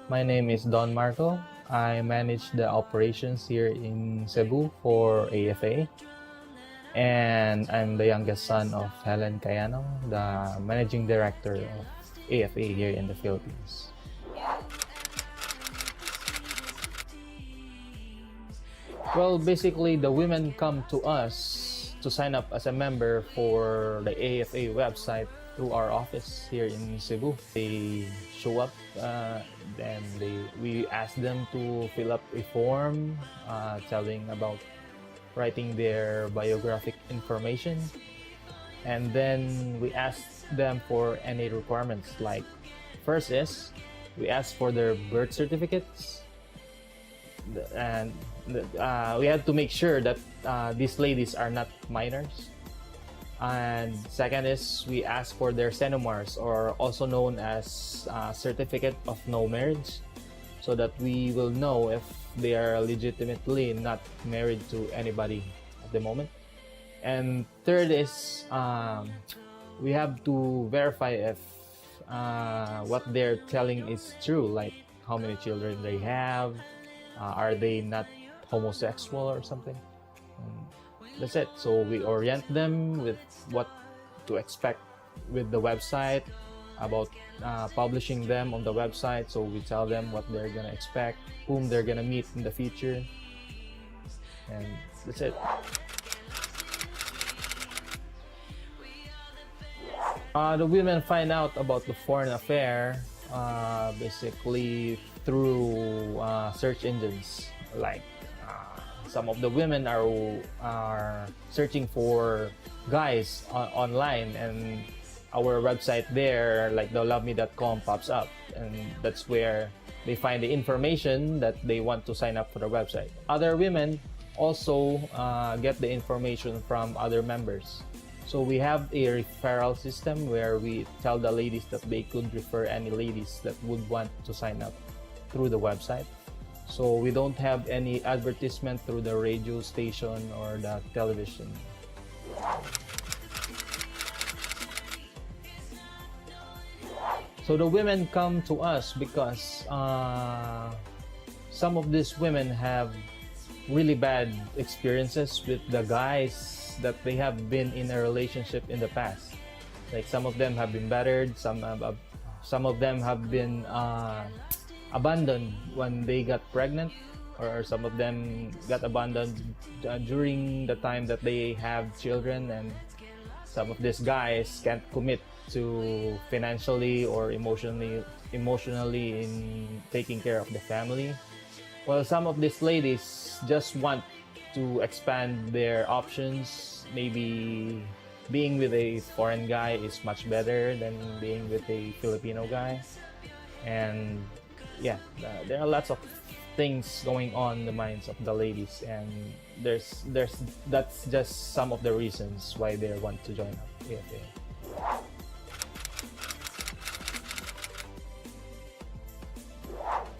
My name is Don Marco. I manage the operations here in Cebu for AFA. And I'm the youngest son of Helen Cayano, the managing director of AFA here in the Philippines. Well, basically, the women come to us to sign up as a member for the AFA website through our office here in Cebu. They show up, then we ask them to fill up a form telling about writing their biographic information, and then we ask them for any requirements. Like, first is we ask for their birth certificates, and we have to make sure that these ladies are not minors. And second is we ask for their senomars, or also known as certificate of no marriage, so that we will know if they are legitimately not married to anybody at the moment. And third is we have to verify if what they're telling is true, like how many children they have, are they not homosexual or something. That's it. So we orient them with what to expect with the website, about publishing them on the website. So we tell them what they're gonna expect, whom they're gonna meet in the future, and that's it. The women find out about the foreign affair basically through search engines. Like some of the women are searching for guys online, and our website there, like the loveme.com, pops up, and that's where they find the information that they want to sign up for the website. Other women also get the information from other members. So we have a referral system where we tell the ladies that they could refer any ladies that would want to sign up through the website. So we don't have any advertisement through the radio station or the television. So the women come to us because some of these women have really bad experiences with the guys that they have been in a relationship in the past. Like some of them have been battered, some of them have been abandoned when they got pregnant, or some of them got abandoned during the time that they have children, and some of these guys can't commit to financially or emotionally in taking care of the family. Well, some of these ladies just want to expand their options. Maybe being with a foreign guy is much better than being with a Filipino guy. And yeah, there are lots of things going on in the minds of the ladies, and that's just some of the reasons why they want to join up AFA.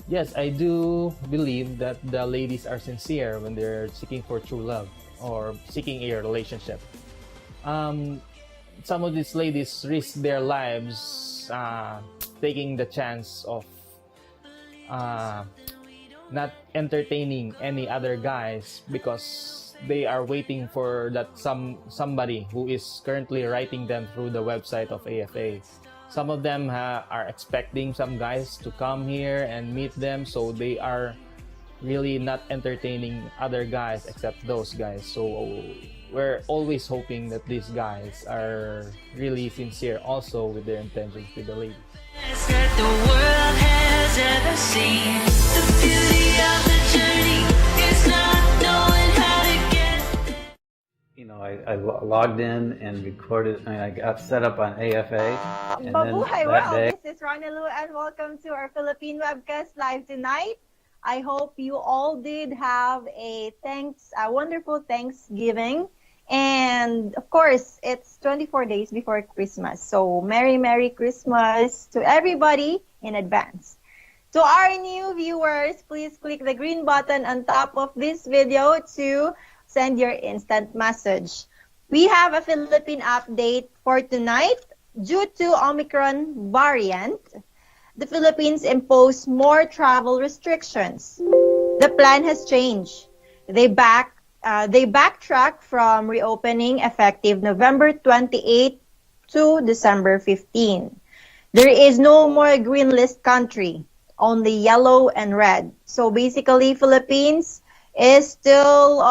Yes, I do believe that the ladies are sincere when they're seeking for true love or seeking a relationship. Some of these ladies risk their lives taking the chance of not entertaining any other guys because they are waiting for that somebody who is currently writing them through the website of AFA. Some of them are expecting some guys to come here and meet them, so they are really not entertaining other guys except those guys. So we're always hoping that these guys are really sincere also with their intentions with the ladies. That the world has ever seen. The beauty of the journey is not knowing how to get. You know, I logged in and recorded, and I got set up on AFA. And Mabuhay! then that Well, day, this is Ronelu, and welcome to our Philippine webcast live tonight. I hope you all did have a wonderful Thanksgiving. And of course, it's 24 days before Christmas. So Merry Christmas to everybody in advance. To our new viewers, please click the green button on top of this video to send your instant message. We have a Philippine update for tonight. Due to Omicron variant, the Philippines imposed more travel restrictions. The plan has changed. They backtrack from reopening effective November 28 to December 15. There is no more green list country, only yellow and red. So basically, Philippines is still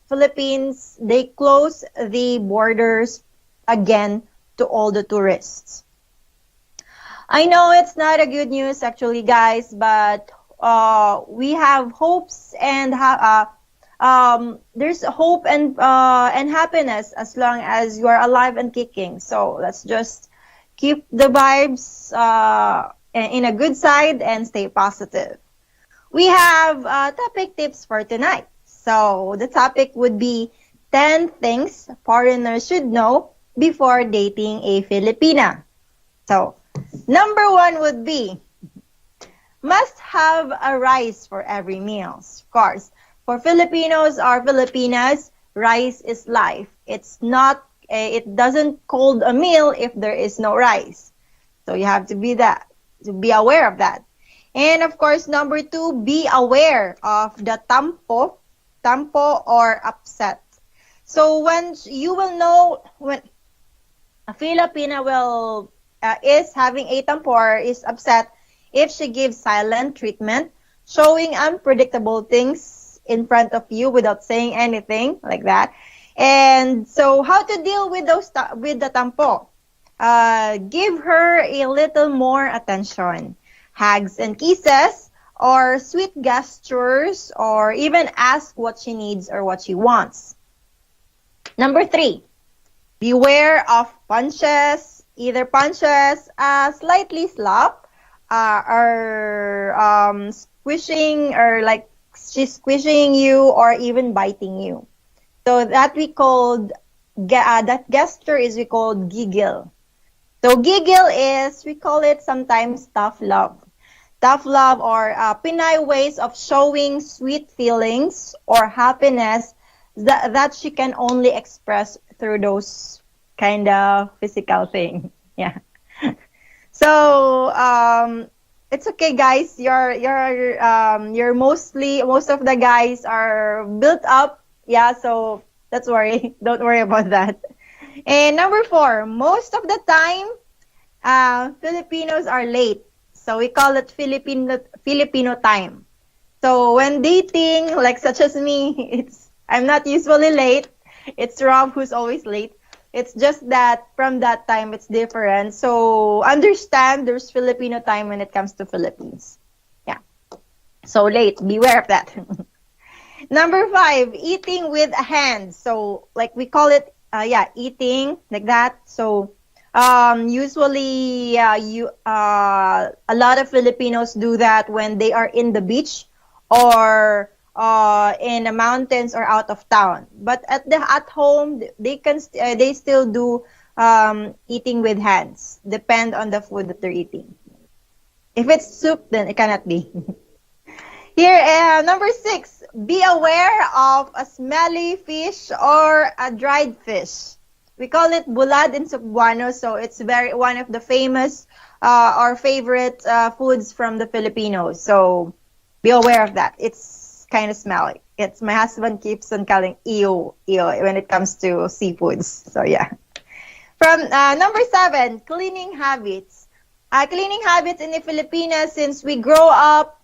Philippines, they close the borders again to all the tourists. I know it's not a good news actually, guys, but we have hopes and there's hope and happiness as long as you are alive and kicking. So let's just keep the vibes in a good side and stay positive. We have topic tips for tonight. So the topic would be 10 things foreigners should know before dating a Filipina. So number 1 would be must have a rice for every meal. Of course, for Filipinos or Filipinas, rice is life. It doesn't called a meal if there is no rice. So you have to be aware of that. And of course, number 2, be aware of the tampo or upset. So when you will know when a Filipina is having a tampo or is upset if she gives silent treatment, showing unpredictable things in front of you without saying anything like that. And so how to deal with the tampo? Give her a little more attention. Hugs and kisses, or sweet gestures, or even ask what she needs or what she wants. Number 3, beware of punches, either punches, slightly slap, or squishing, or like she's squishing you, or even biting you. So that that gesture is we called giggle. So giggle is, we call it sometimes tough love. Tough love or Pinay ways of showing sweet feelings or happiness that she can only express through those kind of physical thing. Yeah. So it's okay, guys. Most of the guys are built up. Yeah. So don't worry about that. And number 4, most of the time, Filipinos are late. So we call it Filipino time. So when dating, like such as me, I'm not usually late. It's Rob who's always late. It's just that from that time it's different. So understand there's Filipino time when it comes to Philippines. Yeah. So late, beware of that. Number 5, eating with hands. So like we call it eating like that. So usually a lot of Filipinos do that when they are in the beach or in the mountains or out of town. But at home they still do eating with hands. Depend on the food that they're eating. If it's soup, then it cannot be. Here, number 6, be aware of a smelly fish or a dried fish. We call it bulad in Cebuano, so it's one of the famous or favorite foods from the Filipinos. So be aware of that. It's kind of smelly. My husband keeps on calling ew when it comes to seafoods. So yeah. From number 7, cleaning habits. Cleaning habits in the Filipinas, since we grow up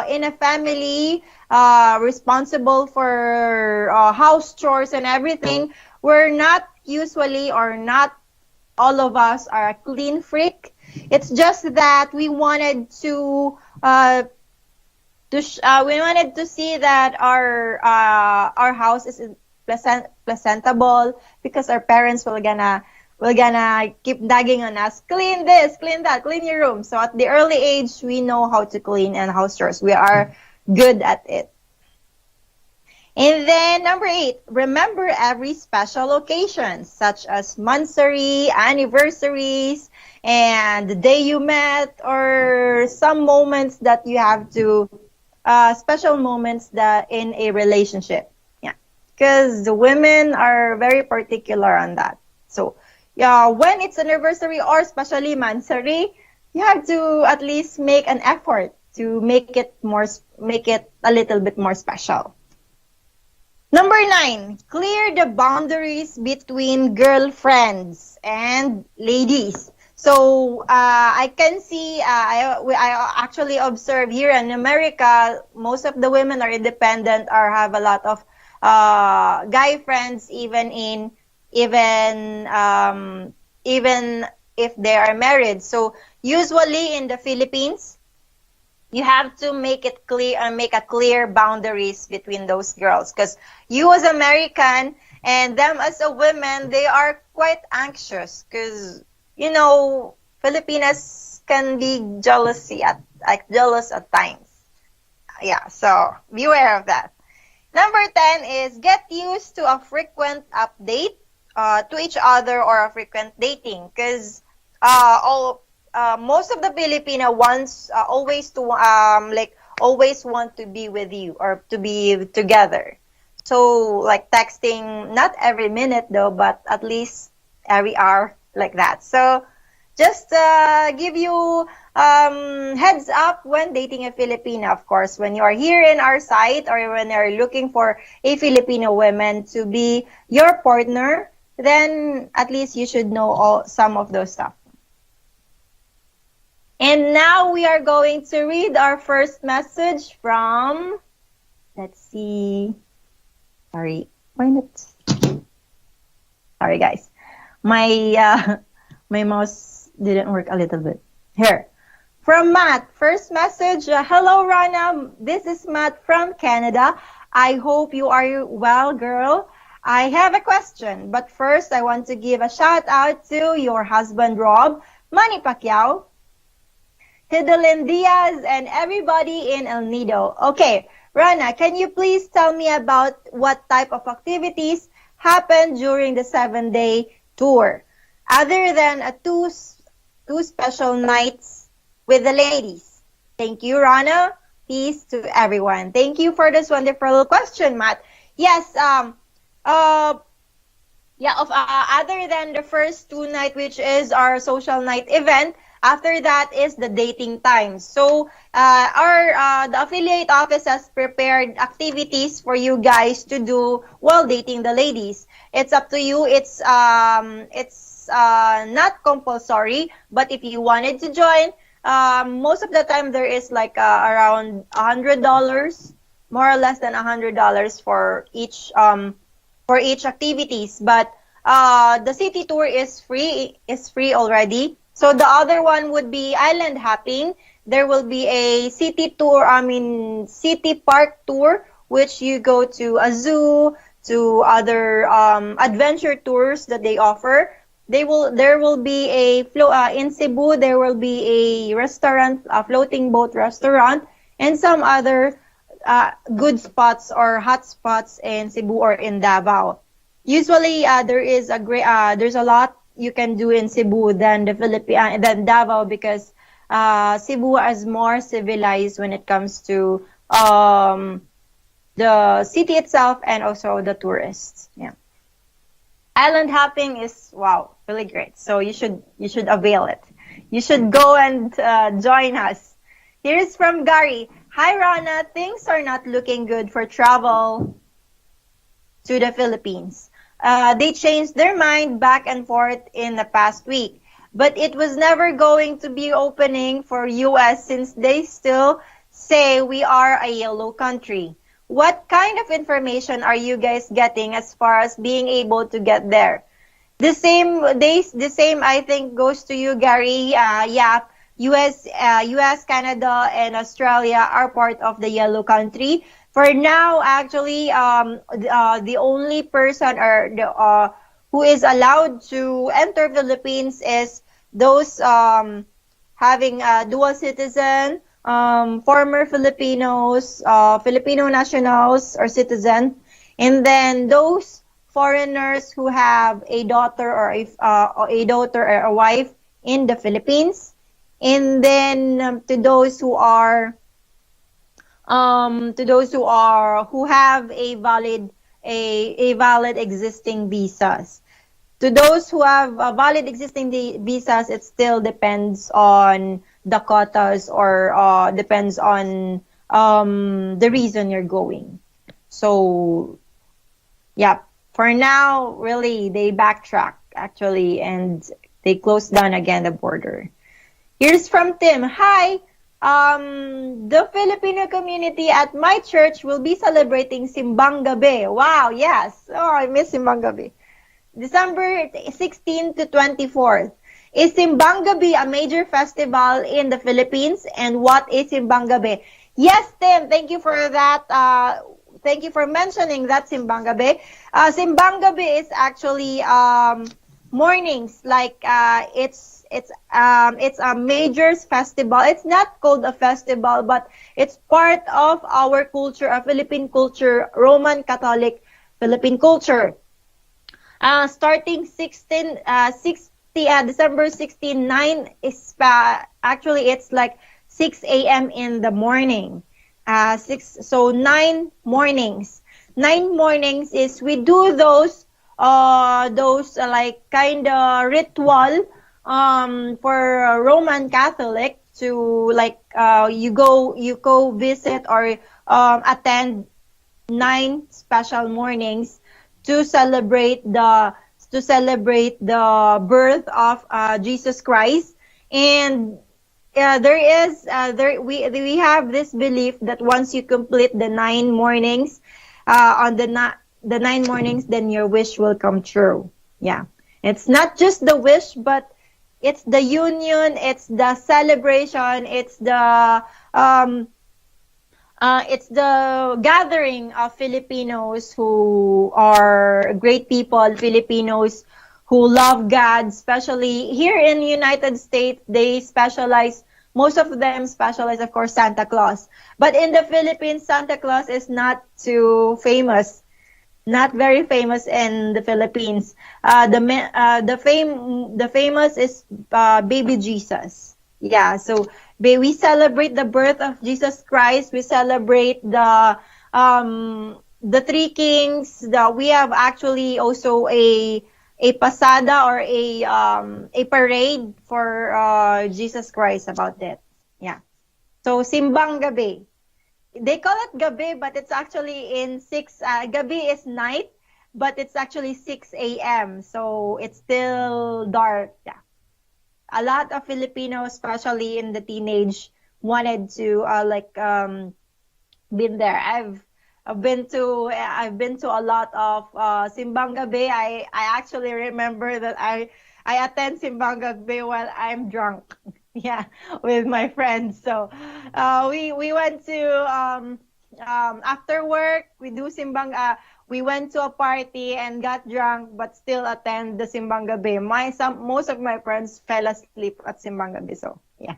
in a family responsible for house chores and everything, we're not usually, or not all of us are a clean freak. It's just that we wanted to see that our house is presentable, because our parents will gonna keep nagging on us, clean this, clean that, clean your room. So at the early age, we know how to clean and house chores. We are good at it. And then number 8, remember every special occasion, such as monthsary, anniversaries, and the day you met, or some moments that you have to, special moments that in a relationship. Yeah, because the women are very particular on that. So yeah, when it's anniversary or especially monthsary, you have to at least make an effort to make it a little bit more special. Number 9, clear the boundaries between girlfriends and ladies. So I can see, I actually observe here in America, most of the women are independent or have a lot of guy friends, even if they are married. So usually in the Philippines, you have to make it clear and make a clear boundaries between those girls, because you as American and them as a woman, they are quite anxious because Filipinas can be jealous at times. Yeah, so beware of that. Number 10 is get used to a frequent update to each other or a frequent dating, because most of the Filipino wants always want to be with you or to be together. So like texting, not every minute though, but at least every hour, like that. So just give you heads up when dating a Filipina. Of course, when you are here in our site or when you're looking for a Filipino woman to be your partner, then at least you should know some of those stuff. And now we are going to read our first message from, let's see, sorry, why not? Sorry guys, my mouse didn't work a little bit. Here, from Matt, first message, hello Rana, this is Matt from Canada. I hope you are well, girl. I have a question, but first I want to give a shout out to your husband Rob, Manny Pacquiao, Hidalyn Diaz, and everybody in El Nido. Okay, Rana, can you please tell me about what type of activities happened during the 7-day tour, other than two special nights with the ladies? Thank you, Rana. Peace to everyone. Thank you for this wonderful question, Matt. Yes, other than the first 2 night, which is our social night event, after that is the dating time. So the affiliate office has prepared activities for you guys to do while dating the ladies. It's up to you. It's not compulsory, but if you wanted to join, most of the time there is like around $100, more or less than $100 for each activities. But the city tour is free already. So the other one would be island hopping. There will be a city park tour, which you go to a zoo, to other adventure tours that they offer. There will be in Cebu, there will be a restaurant, a floating boat restaurant, and some other good spots or hot spots in Cebu or in Davao. Usually, there's a lot you can do in Cebu than than Davao, because Cebu is more civilized when it comes to the city itself and also the tourists. Yeah, island hopping is really great. So you should avail it. You should go and join us. Here's from Gary. Hi Rana, things are not looking good for travel to the Philippines. They changed their mind back and forth in the past week, but it was never going to be opening for US since they still say we are a yellow country. What kind of information are you guys getting as far as being able to get there? The same I think goes to you, Gary. US, Canada, and Australia are part of the yellow country. For now, actually, the only person who is allowed to enter Philippines is those having a dual citizen, former Filipinos, Filipino nationals or citizen, and then those foreigners who have a daughter or a wife in the Philippines, and then to those who have a valid existing visas. To those who have valid existing visas, it still depends on the quotas or depends on the reason you're going. So, yeah, for now, really, they backtrack actually and they close down again the border. Here's from Tim. Hi. The Filipino community at my church will be celebrating Simbang Gabi. Wow, yes. Oh, I miss Simbang Gabi. December 16 to 24th. Is Simbang Gabi a major festival in the Philippines? And what is Simbang Gabi? Yes, Tim, thank you for that. Thank you for mentioning that Simbang Gabi. Simbang Gabi is actually mornings, like it's a major festival. It's not called a festival, but it's part of our culture, a Philippine culture, Roman Catholic Philippine culture. Starting December 16, 9 is actually it's like 6 a.m. in the morning. 9 mornings. 9 mornings is we do those like kind of ritual for Roman Catholic to like you go visit or attend 9 special mornings to celebrate the birth of Jesus Christ. And we have this belief that once you complete the 9 mornings on the 9 mornings, then your wish will come true. Yeah, it's not just the wish, but it's the union, it's the celebration, it's the gathering of Filipinos who are great people, Filipinos who love God, especially here in the United States. Most of them specialize, of course, Santa Claus. But in the Philippines, Santa Claus is not too famous, not very famous in the Philippines. The famous is baby Jesus. Yeah, so we celebrate the birth of Jesus Christ. We celebrate the three kings. We have actually also a pasada or a parade for Jesus Christ about that. Yeah. So Simbang Gabi. They call it Gabi, but it's actually in 6. Gabi is night, but it's actually 6 a.m. So it's still dark. Yeah. A lot of Filipinos, especially in the teenage, wanted to been there. I've been to a lot of Simbang Gabi. I actually remember that I attend Simbang Gabi while I'm drunk. Yeah, with my friends. So we went to after work, we do Simbang. We went to a party and got drunk, but still attend the Simbang Gabi. Most of my friends fell asleep at Simbang Gabi. So yeah.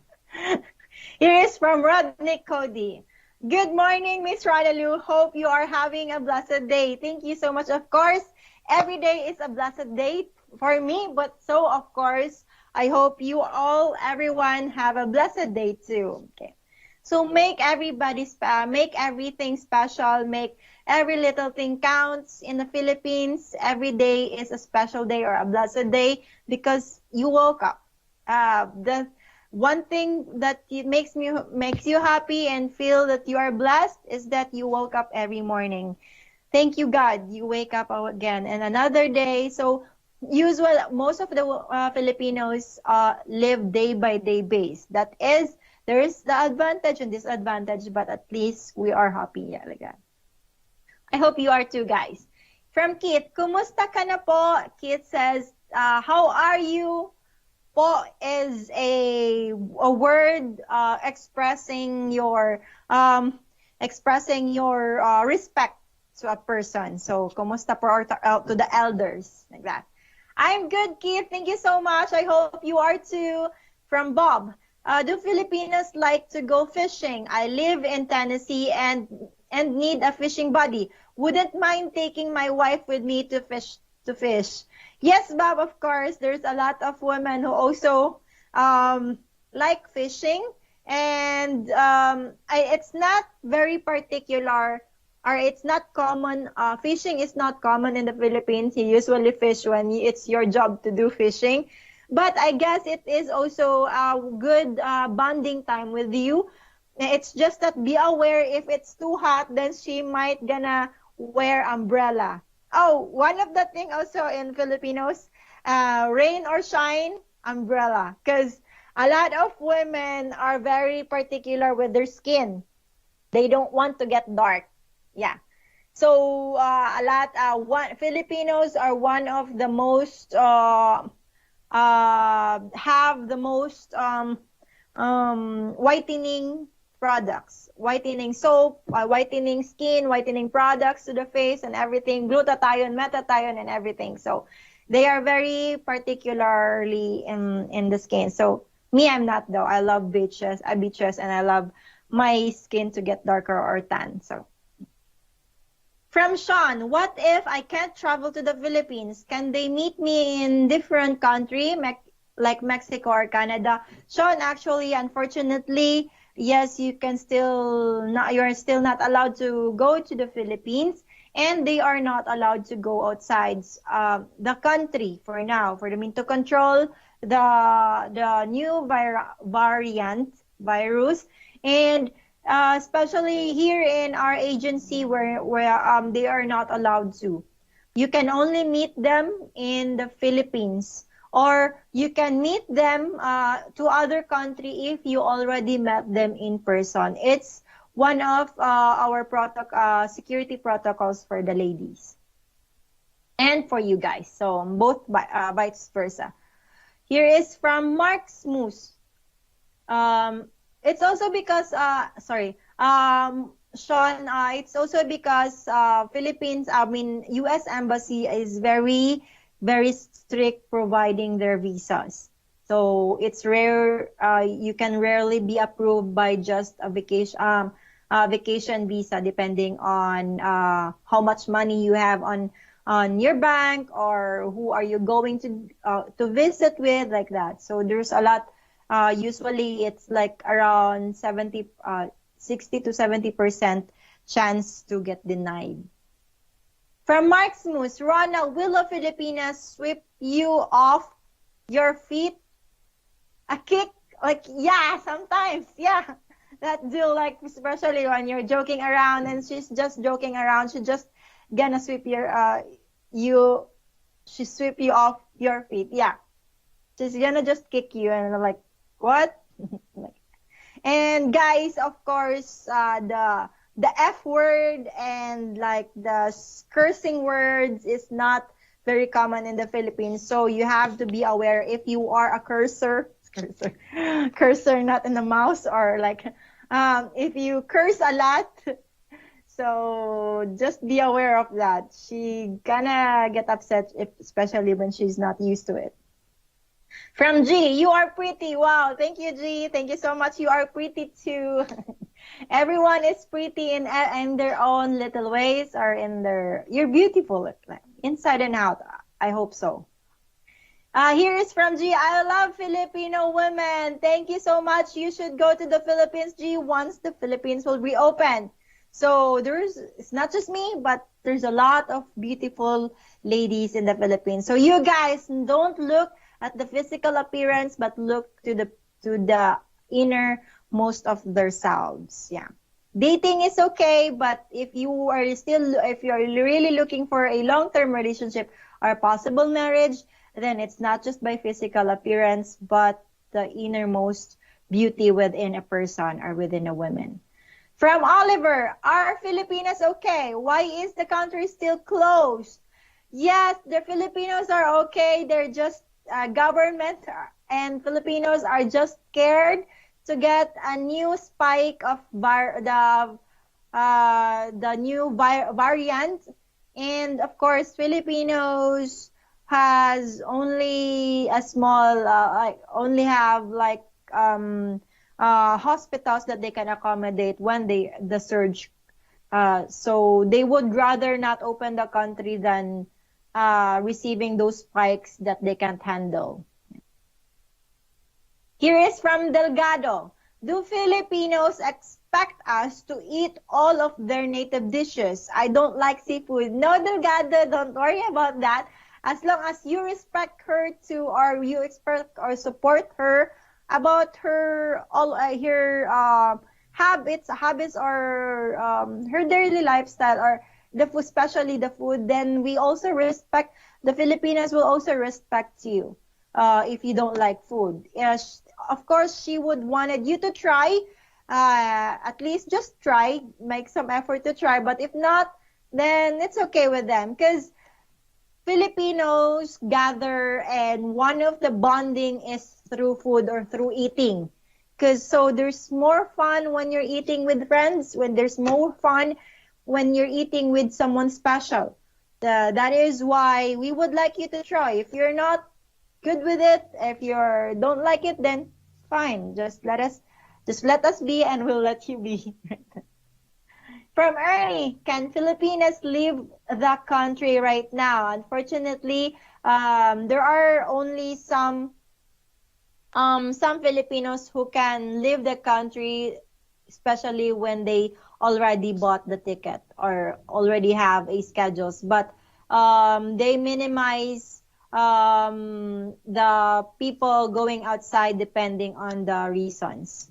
Here is from Rodney Cody. Good morning, Miss Radalu. Hope you are having a blessed day. Thank you so much. Of course, every day is a blessed day for me, but so of course, I hope you all, everyone, have a blessed day too. Okay. So make everything special. Make every little thing counts in the Philippines. Every day is a special day or a blessed day because you woke up. The one thing that makes you happy and feel that you are blessed is that you woke up every morning. Thank you, God. You wake up again and another day. So most of the Filipinos live day by day base. That is, there is the advantage and disadvantage, but at least we are happy. Yeah, like that. I hope you are too, guys. From Kit, kumusta ka na po? Kit says, how are you? Po is a word expressing your respect to a person. So, kumusta po to the elders, like that. I'm good, Keith. Thank you so much. I hope you are too. From Bob, do Filipinos like to go fishing? I live in Tennessee and need a fishing buddy. Wouldn't mind taking my wife with me to fish. Yes, Bob, of course. There's a lot of women who also like fishing. And it's not very particular or it's not common. Fishing is not common in the Philippines. You usually fish when it's your job to do fishing. But I guess it is also a good bonding time with you. It's just that be aware if it's too hot, then she might gonna wear umbrella. Oh, one of the thing also in Filipinos, rain or shine, umbrella. Because a lot of women are very particular with their skin. They don't want to get dark. Yeah. So Filipinos are one of the most have the most whitening products, whitening soap, whitening skin, whitening products to the face and everything, glutathione, metathione, and everything. So they are very particularly in the skin. So me, I'm not though. I love beaches, and I love my skin to get darker or tan. So from Sean, what if I can't travel to the Philippines? Can they meet me in different country, like Mexico or Canada? Sean, actually, unfortunately, yes, you can still not. You are still not allowed to go to the Philippines, and they are not allowed to go outside the country for now. For the mean to control the new variant virus, and especially here in our agency where they are not allowed to. You can only meet them in the Philippines, or you can meet them to other country if you already met them in person. It's one of our security protocols for the ladies and for you guys. So both vice versa. Here is from Mark Smoose. It's also because, Sean, it's also because U.S. Embassy is very, very strict providing their visas. So it's rare, you can rarely be approved by just a vacation visa, depending on how much money you have on your bank, or who are you going to visit with, like that. So there's a lot. Usually it's like around 60 to 70% chance to get denied. From Mark Smoose, Rona, will a Filipina sweep you off your feet? A kick? Like, yeah, sometimes, yeah. That do, like, especially when you're joking around and she's just joking around, she just gonna sweep she sweep you off your feet. Yeah. She's gonna just kick you, and I'm like, what? And guys, of course, the F word and like the cursing words is not very common in the Philippines. So you have to be aware if you are a cursor, not in the mouse, or like if you curse a lot. So just be aware of that. She gonna get upset, especially when she's not used to it. From G, you are pretty. Wow, thank you, G. Thank you so much. You are pretty too. Everyone is pretty in their own little ways, or you're beautiful, inside and out. I hope so. Here is from G. I love Filipino women. Thank you so much. You should go to the Philippines, G, once the Philippines will reopen. So it's not just me, but there's a lot of beautiful ladies in the Philippines. So you guys, don't look at the physical appearance, but look to the innermost of their selves. Yeah. Dating is okay, but if you're really looking for a long-term relationship or possible marriage, then it's not just by physical appearance, but the innermost beauty within a person or within a woman. From Oliver, are Filipinas okay? Why is the country still closed? Yes, the Filipinos are okay. They're just government and Filipinos are just scared to get a new spike of the new variant. And of course, Filipinos has only a small, only have like hospitals that they can accommodate when the surge. So they would rather not open the country than receiving those spikes that they can't handle. Here is from Delgado. Do Filipinos expect us to eat all of their native dishes. I don't like seafood. No, Delgado, don't worry about that. As long as you respect her or you expect or support her about her all her habits or her daily lifestyle or the food, especially the food, then we also respect, the Filipinas will also respect you if you don't like food. Of course, she would wanted you to try, at least just try, make some effort to try. But if not, then it's okay with them, because Filipinos gather, and one of the bonding is through food or through eating. Because so there's more fun when you're eating with friends, when there's more fun when you're eating with someone special. That is why we would like you to try. If you're not good with it, if you don't like it, then fine. Just let us be, and we'll let you be. From Ernie, can Filipinas leave the country right now? Unfortunately, there are only some Filipinos who can leave the country, especially when they already bought the ticket or already have a schedules. But they minimize the people going outside depending on the reasons.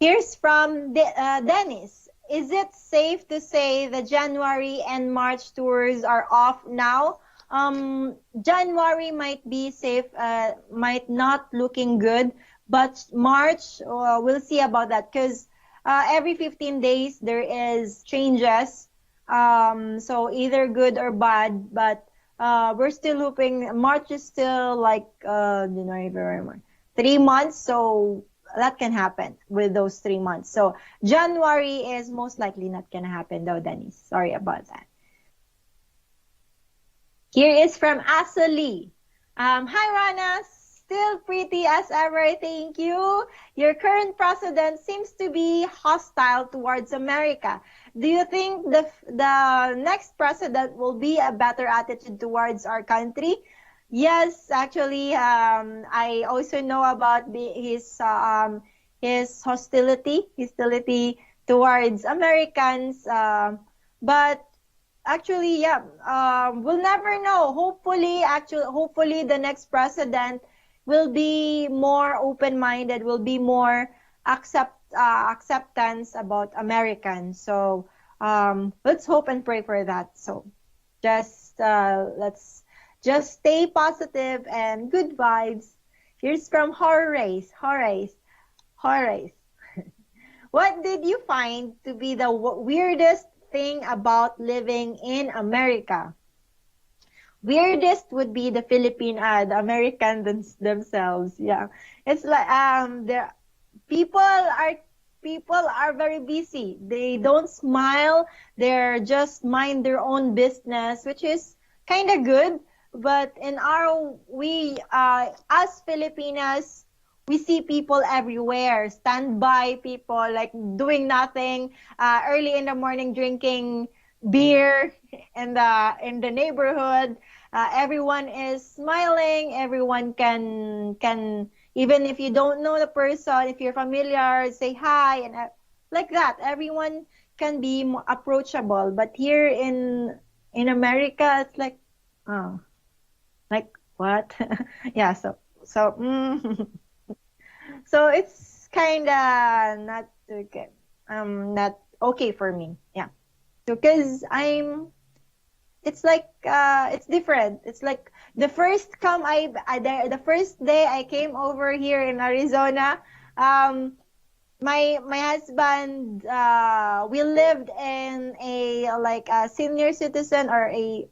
Here's from Dennis. Is it safe to say the January and March tours are off now? January might be safe, might not looking good, but March, we'll see about that, because every 15 days there is changes. So either good or bad, but we're still hoping. March is still like January, February, March, 3 months, so that can happen with those 3 months. So January is most likely not gonna happen though, Dennis. Sorry about that. Here is from Asali. Hi, Rana. Still pretty as ever, thank you. Your current president seems to be hostile towards America. Do you think the next president will be a better attitude towards our country? Yes, actually, I also know about his hostility towards Americans. But actually, yeah, we'll never know. Hopefully, the next president will be more open-minded, will be more acceptance about Americans. So let's hope and pray for that. So let's just stay positive and good vibes. Here's from Horace. What did you find to be the weirdest thing about living in America? Weirdest would be the the Americans themselves. Yeah, it's like the people are very busy. They don't smile. They're just mind their own business, which is kind of good. But as Filipinas, we see people everywhere, standby people, like doing nothing, early in the morning drinking beer in the neighborhood. Everyone is smiling. Everyone can even if you don't know the person, if you're familiar, say hi and like that. Everyone can be more approachable. But here in America, it's like, oh. Like what? Yeah, so so it's kind of not okay. Not okay for me. Yeah, because it's like it's different. It's like the first day I came over here in Arizona. My husband, we lived in a senior citizen or a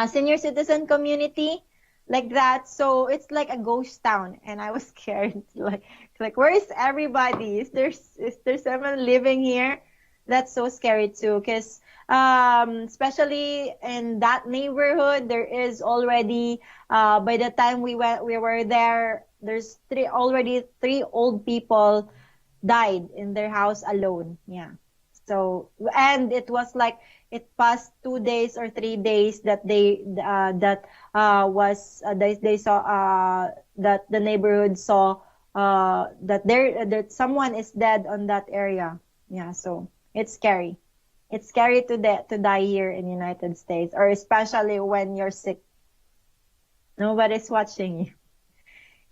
senior citizen community like that. So it's like a ghost town, and I was scared. Like where is everybody? Is there someone living here? That's so scary too, because especially in that neighborhood, there is already by the time we were there, there's already three old people died in their house alone. Yeah. So, and it was like it passed 2 days or 3 days that they saw that the neighborhood saw that someone is dead on that area. Yeah, so it's scary. It's scary to die here in United States, or especially when you're sick. Nobody's watching you.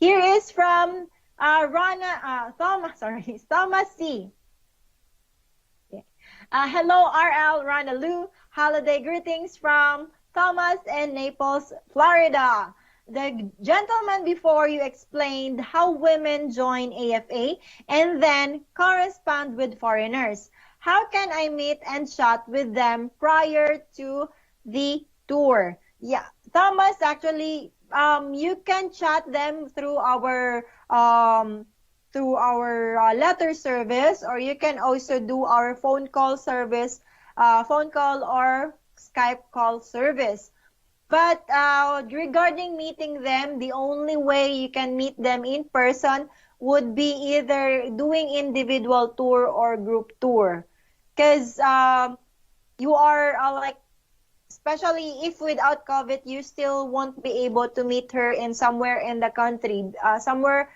Here is from Thomas C. Okay. Hello, RL, Rana Lou. Holiday greetings from Thomas in Naples, Florida. The gentleman before you explained how women join AFA and then correspond with foreigners. How can I meet and chat with them prior to the tour? Yeah, Thomas, actually, you can chat them through our letter service, or you can also do our phone call service, phone call or Skype call service. But regarding meeting them, the only way you can meet them in person would be either doing individual tour or group tour. Because you are like, especially if without COVID, you still won't be able to meet her in somewhere in the country, somewhere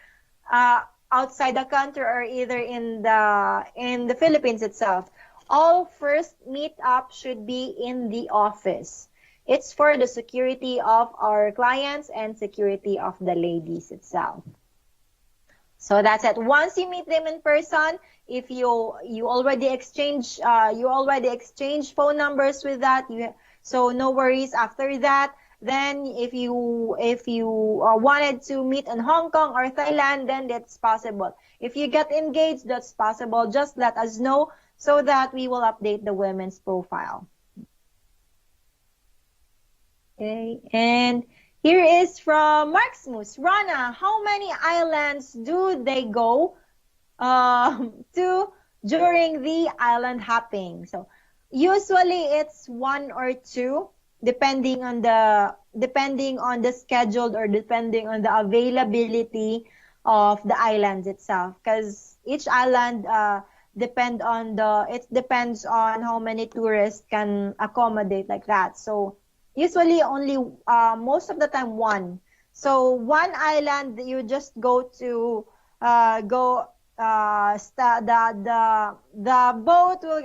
outside the country, or either in the Philippines itself. All first meet-up should be in the office. It's for the security of our clients and security of the ladies itself. So that's it. Once you meet them in person, if you already exchange phone numbers with that, so no worries after that. Then if you wanted to meet in Hong Kong or Thailand, then that's possible. If you get engaged, that's possible. Just let us know so that we will update the women's profile. Okay, and here is from Mark Smoose. Rana, how many islands do they go to during the island hopping? So usually it's one or two, depending on the schedule, or depending on the availability of the islands itself. Because each island depends on how many tourists can accommodate, like that. So usually only most of the time one. So one island you just go to the boat will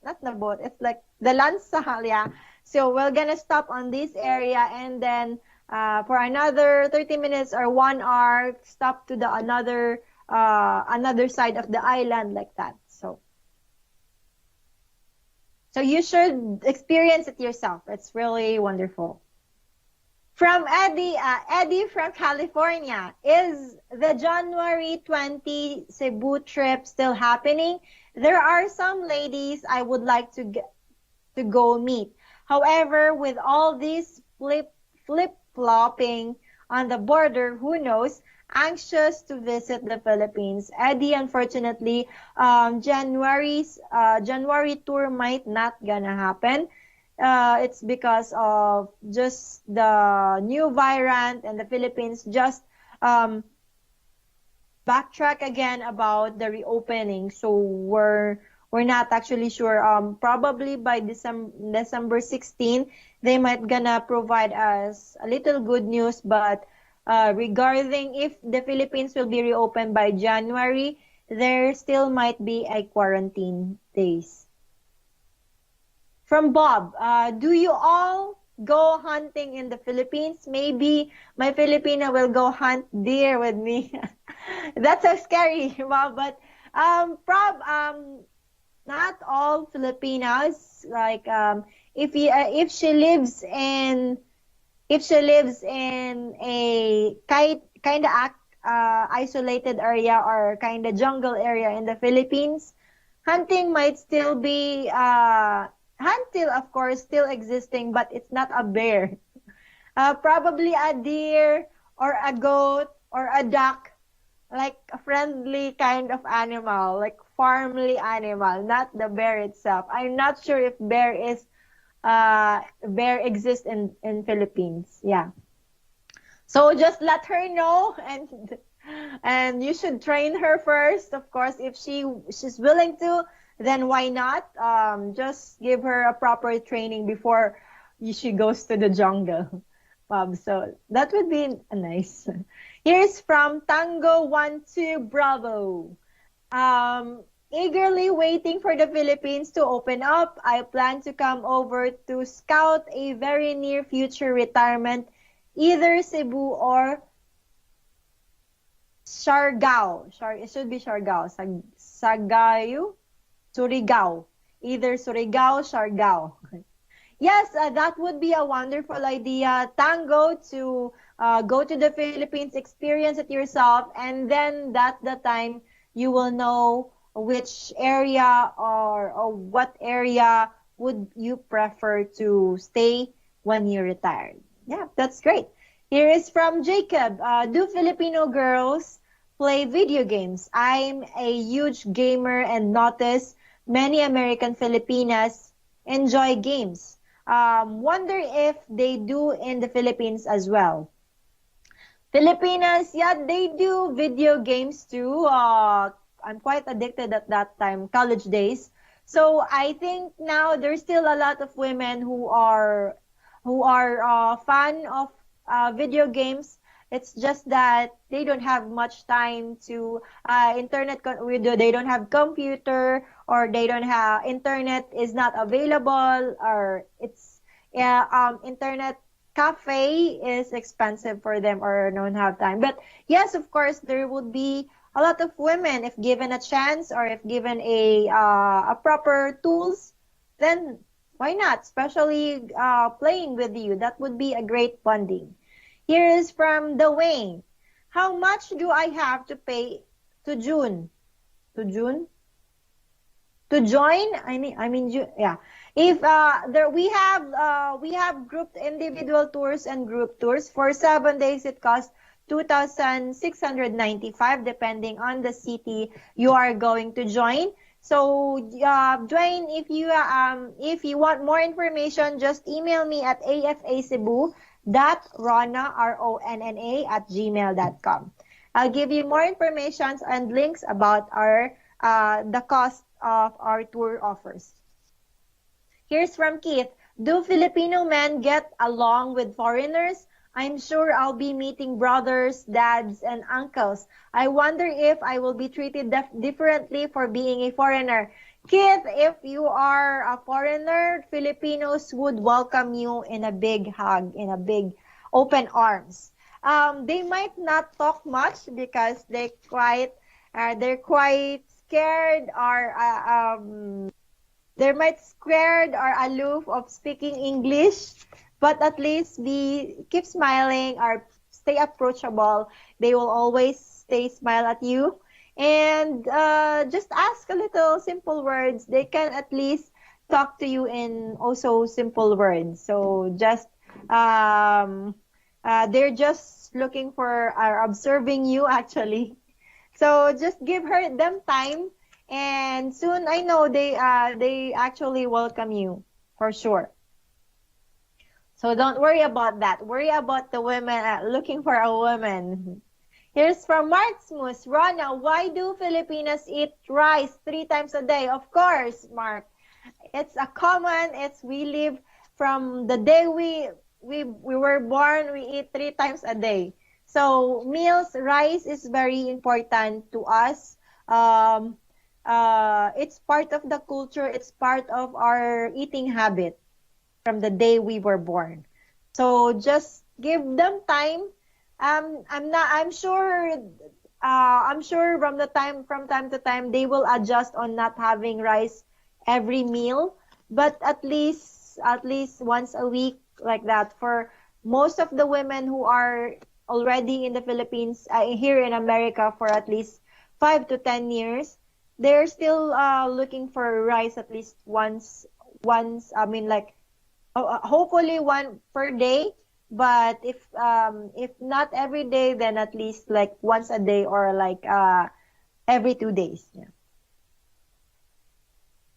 not the boat, it's like the lansa, yeah. So we're gonna stop on this area, and then for another 30 minutes or 1 hour stop to the another side of the island, like that. So you should experience it yourself. It's really wonderful. From Eddie from California, is the January 20 Cebu trip still happening? There are some ladies I would like to go meet. However, with all this flip-flopping on the border, who knows? Anxious to visit the Philippines. Eddie, unfortunately, January tour might not gonna happen. It's because of just the new variant, and the Philippines just backtrack again about the reopening. So we're not actually sure. Probably by December 16, they might gonna provide us a little good news, but regarding if the Philippines will be reopened by January, there still might be a quarantine days. From Bob, do you all go hunting in the Philippines? Maybe my Filipina will go hunt deer with me. That's so scary, Bob. But not all Filipinas. Like if she lives in a kind of isolated area or kind of jungle area in the Philippines, hunting might still be hunting, of course, still existing, but it's not a bear. Probably a deer or a goat or a duck, like a friendly kind of animal, like farmly animal, not the bear itself. I'm not sure if bear exists in Philippines. Yeah. So just let her know, and you should train her first, of course. If she's willing to, then why not? Just give her a proper training before she goes to the jungle. So that would be nice. Here's from Tango12 Bravo. Eagerly waiting for the Philippines to open up. I plan to come over to scout a very near future retirement, either Cebu or Siargao. It should be Siargao. Sagayu? Surigao. Either Surigao, Siargao. Yes, that would be a wonderful idea, Tango, to go to the Philippines, experience it yourself, and then that's the time you will know which area or what area would you prefer to stay when you're retired. Yeah, that's great. Here is from Jacob. Do Filipino girls play video games? I'm a huge gamer and notice many American Filipinas enjoy games. Wonder if they do in the Philippines as well. Filipinas, yeah, they do video games too. I'm quite addicted at that time, college days. So I think now there's still a lot of women who are fan of video games. It's just that they don't have much time to they don't have computer, or they don't have internet is not available, or it's internet cafe is expensive for them, or don't have time. But yes, of course, there would be a lot of women if given a chance, or if given a proper tools, then why not? Especially playing with you, that would be a great bonding. Here is from Dwayne. How much do I have to pay to June? To June? To join? Yeah. If there we have grouped individual tours and group tours. For 7 days, it costs 2,695, depending on the city you are going to join. So, Dwayne, if you want more information, just email me at afacebu.ronna@gmail.com. I'll give you more information and links about the cost of our tour offers. Here's from Keith. Do Filipino men get along with foreigners? I'm sure I'll be meeting brothers, dads, and uncles. I wonder if I will be treated differently for being a foreigner. Keith, if you are a foreigner, Filipinos would welcome you in a big hug, in a big open arms. They might not talk much because they're quite scared, or scared or aloof of speaking English. But at least keep smiling, or stay approachable. They will always smile at you. And just ask a little simple words. They can at least talk to you in also simple words. So just they're just looking for, or observing you actually. So just give them time, and soon I know they actually welcome you for sure. So don't worry about that. Worry about the women, looking for a woman. Here's from Marksmus. Rona, why do Filipinos eat rice 3 times a day? Of course, Mark. It's we live from the day we were born, we eat 3 times a day. So rice is very important to us. It's part of the culture. It's part of our eating habit from the day we were born. So just give them time. I'm sure from time to time they will adjust on not having rice every meal, but at least once a week, like that. For most of the women who are already in the Philippines, here in America for at least 5 to 10 years, they're still looking for rice at least once. Hopefully one per day, but if not every day, then at least like once a day, or like every 2 days. Yeah.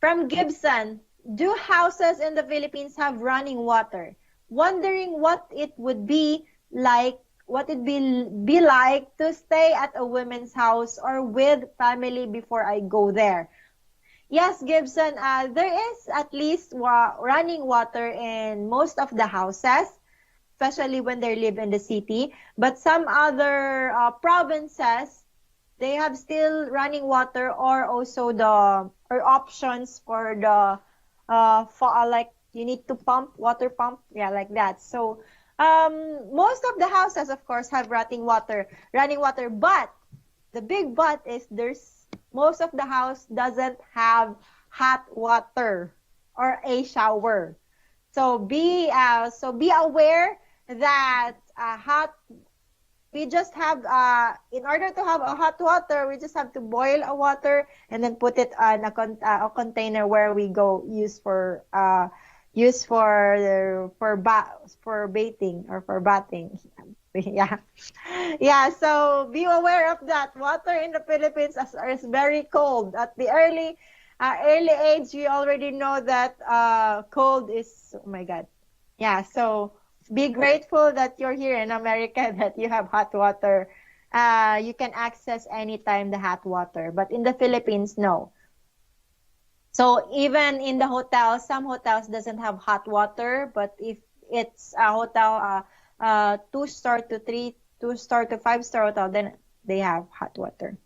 From Gibson, do houses in the Philippines have running water? Wondering what it would be like to stay at a women's house or with family before I go there. Yes, Gibson, there is at least running water in most of the houses. especially when they live in the city. But some other provinces, they have still running water, or also the or options for the like you need to water pump, yeah, like that. So most of the houses, of course, have running water, but the big but is there's most of the house doesn't have hot water or a shower. So be aware that we just have in order to have a hot water, we just have to boil a water and then put it on a container where we go for bathing or for bathing. Yeah. Yeah, so be aware of that. Water in the Philippines is very cold. At the early age, we already know that cold is, oh my God. Yeah, so be grateful that you're here in America, that you have hot water. You can access anytime the hot water. But in the Philippines, no. So even in the hotel, some hotels doesn't have hot water, but if it's a hotel, 2-star to 2-star to 5-star hotel, then they have hot water.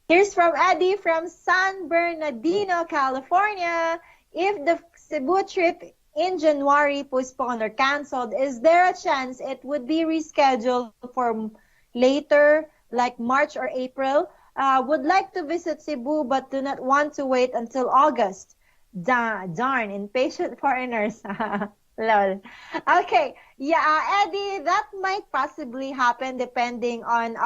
Here's from Eddie from San Bernardino, California. If the Cebu trip in January postponed or canceled, is there a chance it would be rescheduled for later, like March or April? Would like to visit Cebu but do not want to wait until August. Darn, impatient foreigners. Lol. Okay, yeah, Eddie, that might possibly happen depending on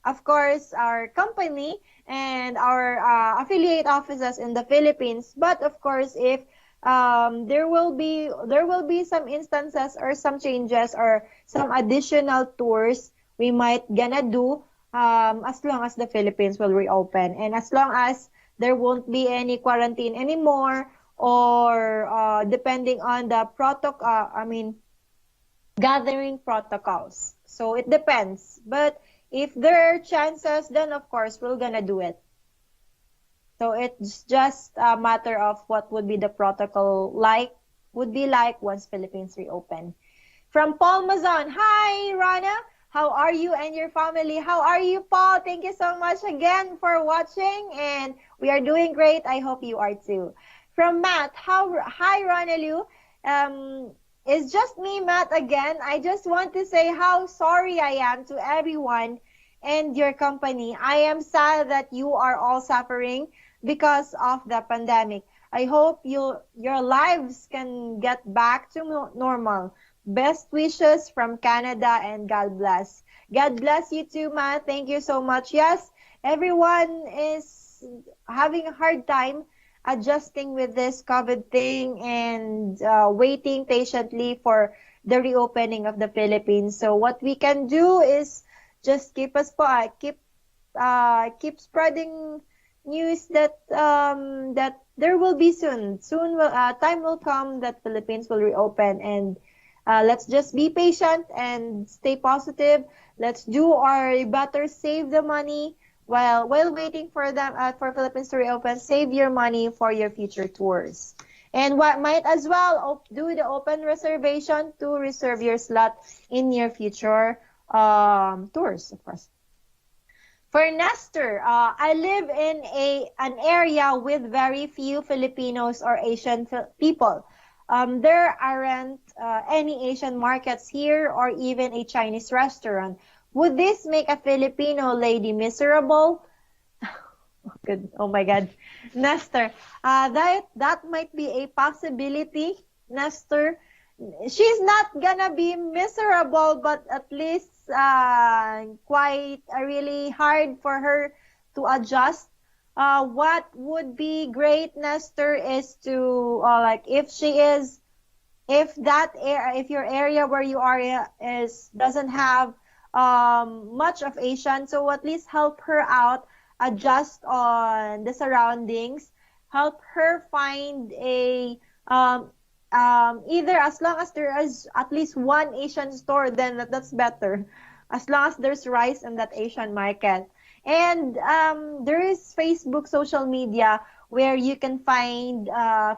of course, our company and our affiliate offices in the Philippines. But of course, if there will be some instances or some changes or some additional tours we might gonna do as long as the Philippines will reopen, and as long as there won't be any quarantine anymore, or depending on the gathering protocols. So it depends. But if there are chances, then of course we're gonna do it. So it's just a matter of what would be the protocol would be like once Philippines reopen. From Paul Mazon, hi Rana, how are you and your family? How are you, Paul? Thank you so much again for watching, and we are doing great. I hope you are too. From Matt, hi Rana Liu. It's just me, Matt, again. I just want to say how sorry I am to everyone and your company. I am sad that you are all suffering because of the pandemic. I hope your lives can get back to normal. Best wishes from Canada, and God bless. God bless you too, Matt. Thank you so much. Yes, everyone is having a hard time adjusting with this COVID thing and waiting patiently for the reopening of the Philippines. So what we can do is just keep spreading news that that there will be soon time will come that Philippines will reopen, and let's just be patient and stay positive. Let's do our better, save the money while waiting for them for Philippines to reopen. Save your money for your future tours, and what might as well do the open reservation to reserve your slot in your future tours, of course. For Nestor, I live in an area with very few Filipinos or Asian people. There aren't any Asian markets here or even a Chinese restaurant. Would this make a Filipino lady miserable? Good. Oh my God. Nestor, that might be a possibility, Nestor. She's not gonna be miserable, but at least quite really hard for her to adjust. What would be great, Nestor, is to if your area where you are doesn't have much of Asian, so at least help her out, adjust on the surroundings, help her find a either, as long as there is at least one Asian store, then that's better. As long as there's rice in that Asian market. And there is Facebook, social media, where you can find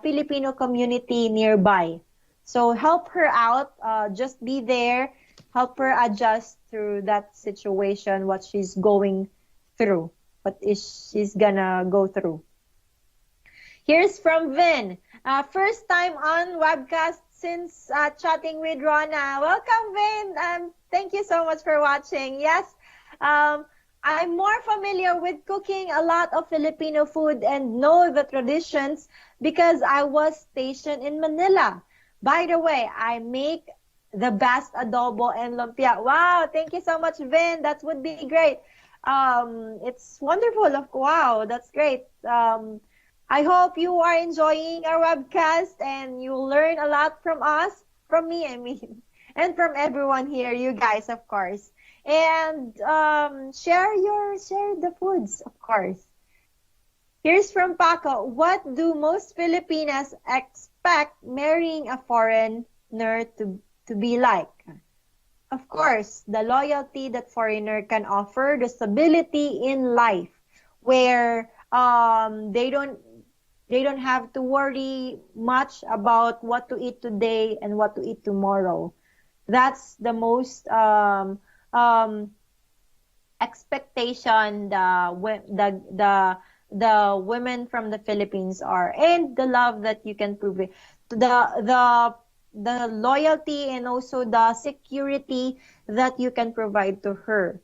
Filipino community nearby. So help her out. Just be there. Help her adjust through that situation, what she's going through, what is she's gonna go through. Here's from Vin. First time on webcast since chatting with Rona. Welcome, Vin. Thank you so much for watching. Yes, I'm more familiar with cooking a lot of Filipino food and know the traditions because I was stationed in Manila. By the way, I make the best adobo and lumpia. Wow, thank you so much, Vin. That would be great. It's wonderful. Wow, that's great. I hope you are enjoying our webcast and you learn a lot from us, from me, I mean, and from everyone here, you guys, of course. And share the foods, of course. Here's from Paco. What do most Filipinas expect marrying a foreigner to be like? Of course, the loyalty that foreigner can offer, the stability in life, where they don't have to worry much about what to eat today and what to eat tomorrow. That's the most expectation the women from the Philippines are, and the love that you can prove it. The loyalty and also the security that you can provide to her.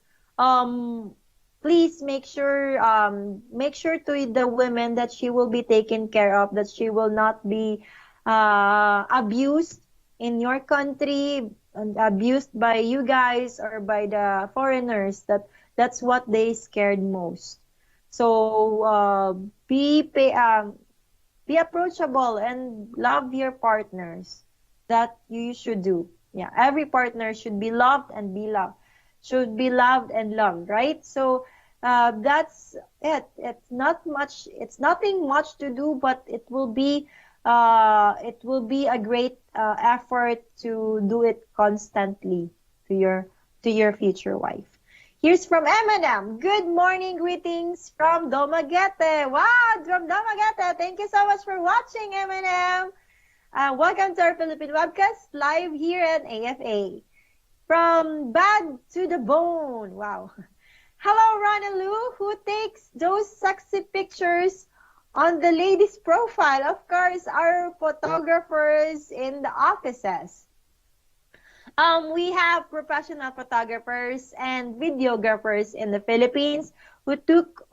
Please make sure to the women that she will be taken care of, that she will not be abused in your country, abused by you guys or by the foreigners. That's what they scared most. So be approachable and love your partners. That you should do. Yeah, every partner should be loved and be loved. Should be loved and loved, right? So that's it. It's not much. It's nothing much to do, but it will be a great effort to do it constantly to your future wife. Here's from Eminem. Good morning, greetings from Dumaguete. Wow, from Dumaguete. Thank you so much for watching, Eminem. Welcome to our Philippine webcast live here at AFA. From bad to the bone. Wow. Hello, Ron and Lou. Who takes those sexy pictures on the ladies' profile? Of course, our photographers in the offices. We have professional photographers and videographers in the Philippines who took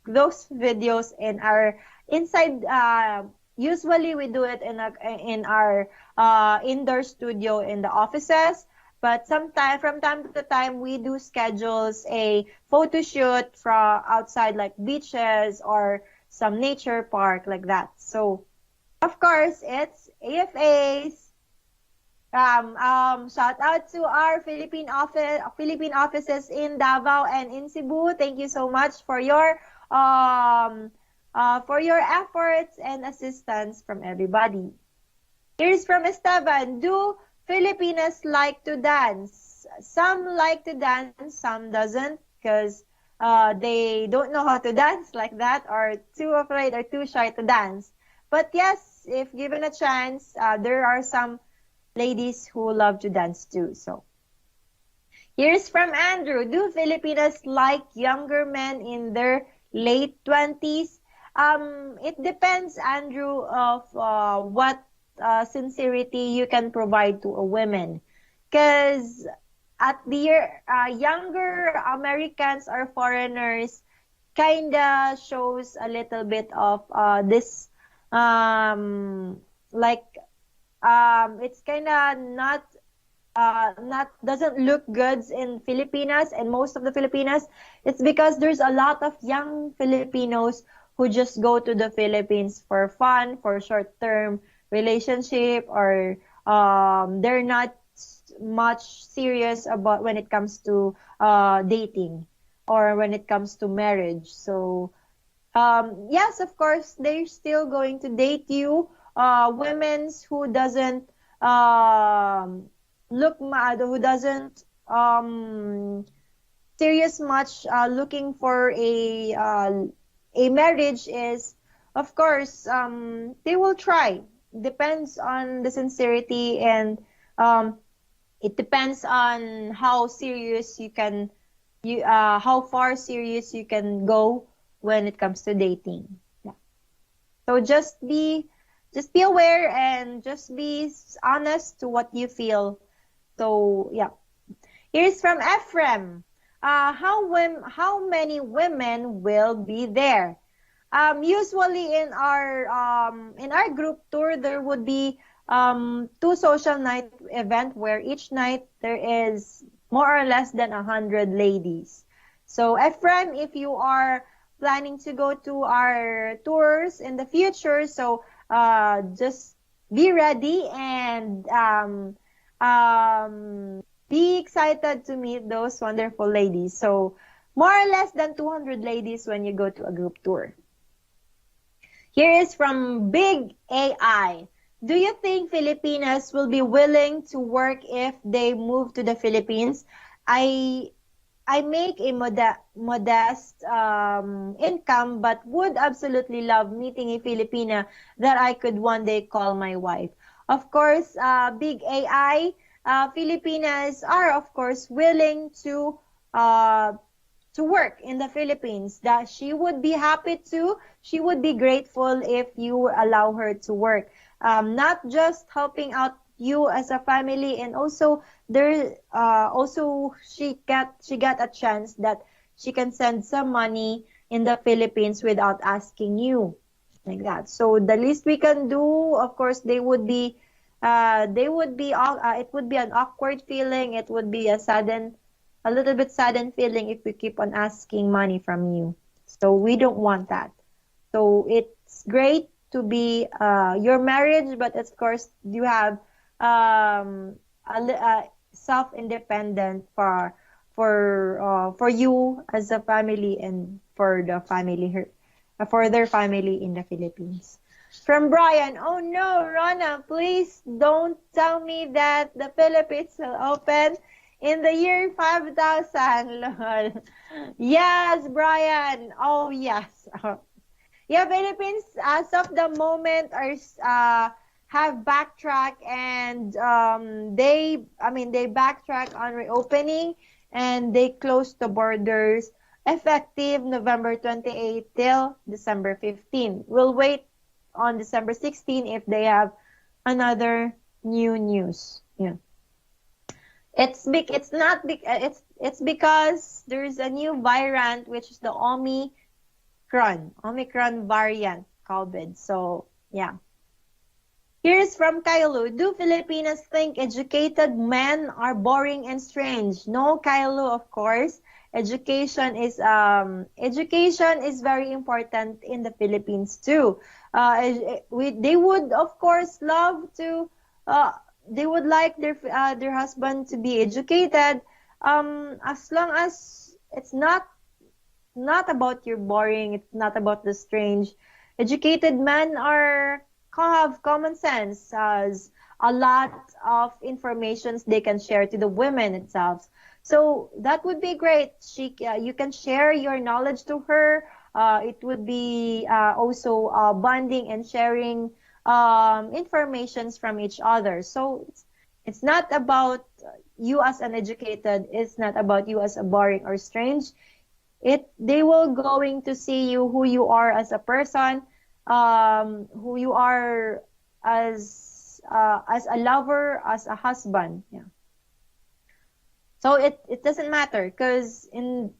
those videos in our inside. Usually we do it in our indoor studio in the offices, but from time to time we do schedules a photo shoot from outside, like beaches or some nature park like that. So of course it's AFA's. Shout out to our Philippine offices in Davao and in Cebu. Thank you so much for your efforts and assistance from everybody. Here's from Esteban. Do Filipinas like to dance? Some like to dance, some doesn't, because they don't know how to dance like that, or too afraid or too shy to dance. But yes, if given a chance, there are some ladies who love to dance too. So here's from Andrew. Do Filipinas like younger men in their late 20s? It depends, Andrew, of what sincerity you can provide to a woman. Because at the younger Americans or foreigners kinda shows a little bit of this it's kinda not doesn't look good in Filipinas and most of the Filipinas. It's because there's a lot of young Filipinos who just go to the Philippines for fun, for short-term relationship, or they're not much serious about when it comes to dating or when it comes to marriage. So yes, of course, they're still going to date you. Women who doesn't who doesn't serious much looking for a marriage is of course, they will try. Depends on the sincerity, and um, it depends on how serious how far serious you can go when it comes to dating. Yeah. So just be aware and just be honest to what you feel. So yeah. Here's from Ephraim. How many women will be there? Usually in our group tour, there would be two social night event where each night there is more or less than 100 ladies. So Ephraim, if you are planning to go to our tours in the future, so just be ready and be excited to meet those wonderful ladies. So more or less than 200 ladies when you go to a group tour. Here is from Big AI. Do you think Filipinos will be willing to work if they move to the Philippines? I make a modest income, but would absolutely love meeting a Filipina that I could one day call my wife. Of course, Big AI, Filipinas are of course willing to work in the Philippines. That she would be happy to. She would be grateful if you allow her to work. Not just helping out you as a family, and also she got a chance that she can send some money in the Philippines without asking you, like that. So the least we can do, of course, it would be an awkward feeling. It would be a little bit saddened feeling if we keep on asking money from you. So we don't want that. So it's great to be your marriage, but of course you have self-independent for you as a family and for the family here, for their family in the Philippines. From Brian, oh no, Rana, please don't tell me that the Philippines will open in the year 5000. Lol. Yes, Brian. Oh yes. Yeah, Philippines as of the moment are have backtrack, and they backtrack on reopening, and they closed the borders effective November 28 till December 15. We'll wait on December 16 if they have another new news. Yeah. It's because there's a new variant, which is the Omicron variant COVID. So yeah. Here's from Kylo. Do Filipinos think educated men are boring and strange? No, Kylo, of course. Education is very important in the Philippines too. They would of course love to. They would like their husband to be educated. As long as it's not about your boring. It's not about the strange. Educated men have common sense, as a lot of informations they can share to the women itself. So that would be great. You can share your knowledge to her. It would be also bonding and sharing informations from each other. So it's not about you as an educated. It's not about you as a boring or strange. They will going to see you who you are as a person, who you are as a lover, as a husband. Yeah. So it doesn't matter, because in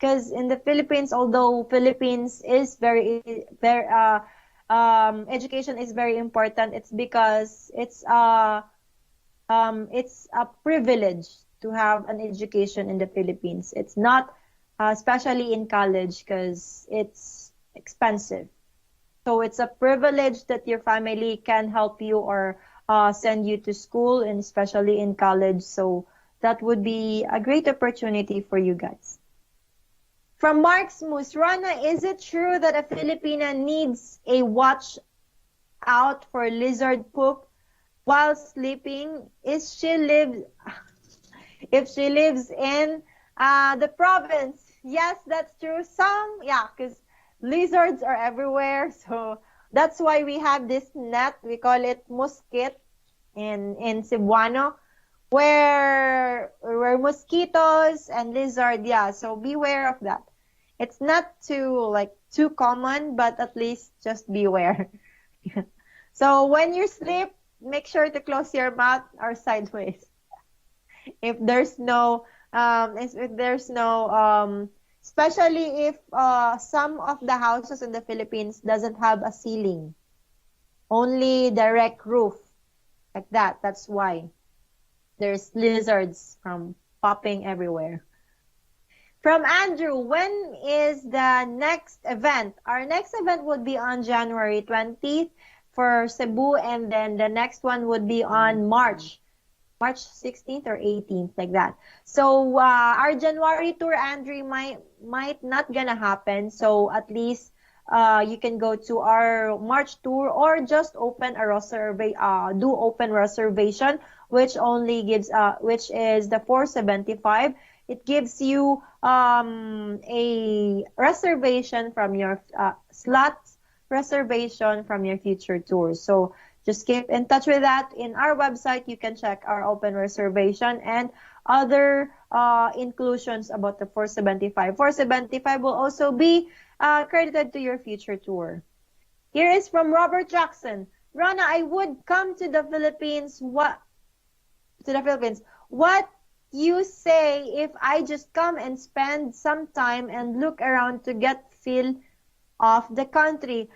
the Philippines, although Philippines is education is very important, it's because it's a privilege to have an education in the Philippines. It's not, especially in college, because it's expensive. So it's a privilege that your family can help you or send you to school, and especially in college. So that would be a great opportunity for you guys. From Mark's Moose, Rana, is it true that a Filipina needs a watch out for lizard poop while sleeping? If she lives in the province? Yes, that's true. Because lizards are everywhere. So that's why we have this net. We call it mosquit in Cebuano, where mosquitoes and lizard. Yeah, so beware of that. It's not too common, but at least just beware. So when you sleep, make sure to close your mouth or sideways. If there's no if there's no especially if some of the houses in the Philippines doesn't have a ceiling, only direct roof like that. That's why there's lizards from popping everywhere. From Andrew, when is the next event? Our next event would be on January 20th for Cebu, and then the next one would be on March 16th or 18th, like that. So our January tour, Andrew, might not gonna happen. So at least you can go to our March tour or just open a do open reservation, which only gives which is the 475. It gives you a reservation from your slots reservation from your future tours. So just keep in touch with that. In our website, you can check our open reservation and other inclusions about the 475. 475 will also be credited to your future tour. Here is from Robert Jackson. Rana, I would come to the Philippines. What you say if I just come and spend some time and look around to get feel of the country?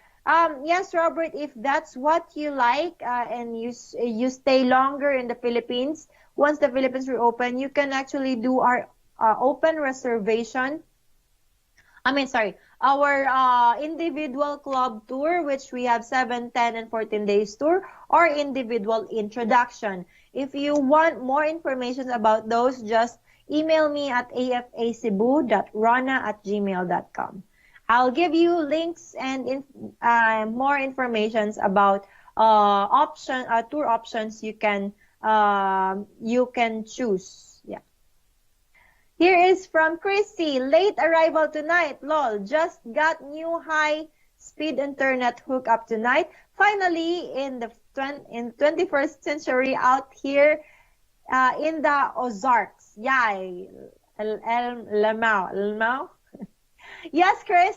Yes, Robert, if that's what you like, and you stay longer in the Philippines, once the Philippines reopen, you can actually do our open reservation. Our individual club tour, which we have 7, 10, and 14 days tour, or individual introduction. If you want more information about those, just email me at afacebu.rana@gmail.com. I'll give you links and more informations about tour options you can choose. Yeah. Here is from Chrissy. Late arrival tonight. Lol. Just got new high-speed internet hookup tonight. Finally, in the 21st century out here in the Ozarks. Yay. Lamau. Yes, Chris,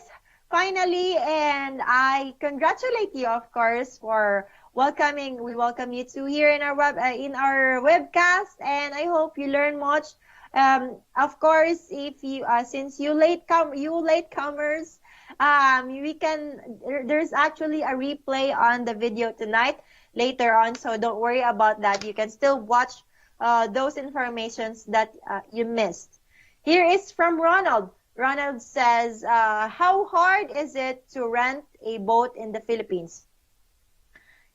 finally, and I congratulate you, of course, for welcoming. We welcome you to here in our webcast, and I hope you learn much. Of course, if you since you latecomers, there's actually a replay on the video tonight later on, so don't worry about that. You can still watch those informations that you missed. Here is from Ronald. Ronald says, how hard is it to rent a boat in the Philippines?